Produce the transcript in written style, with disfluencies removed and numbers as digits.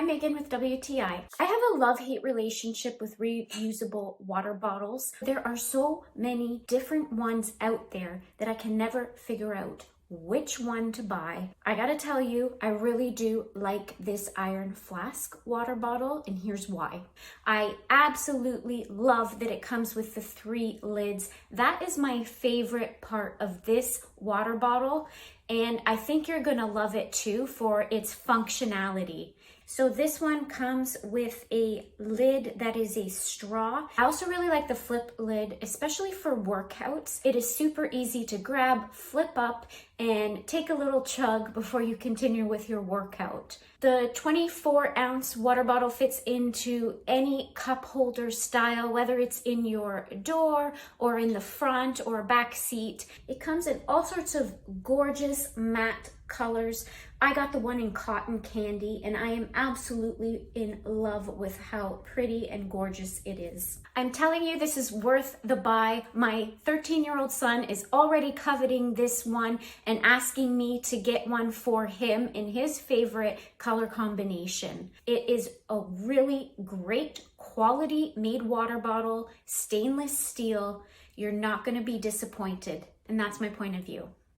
I'm Megan with WTI. I have a love-hate relationship with reusable water bottles. There are so many different ones out there that I can never figure out which one to buy. I gotta tell you, I really do like this Iron Flask water bottle, and here's why. I absolutely love that it comes with the 3 lids. That is my favorite part of this water bottle, and I think you're gonna love it too for its functionality. So this one comes with a lid that is a straw. I also really like the flip lid, especially for workouts. It is super easy to grab, flip up, and take a little chug before you continue with your workout. The 24-ounce water bottle fits into any cup holder style, whether it's in your door or in the front or back seat. It comes in all sorts of gorgeous matte colors. I got the one in cotton candy, and I am absolutely in love with how pretty and gorgeous it is. I'm telling you, this is worth the buy. My 13-year-old son is already coveting this one and asking me to get one for him in his favorite color combination. It is a really great quality made water bottle, stainless steel. You're not going to be disappointed, and that's my point of view.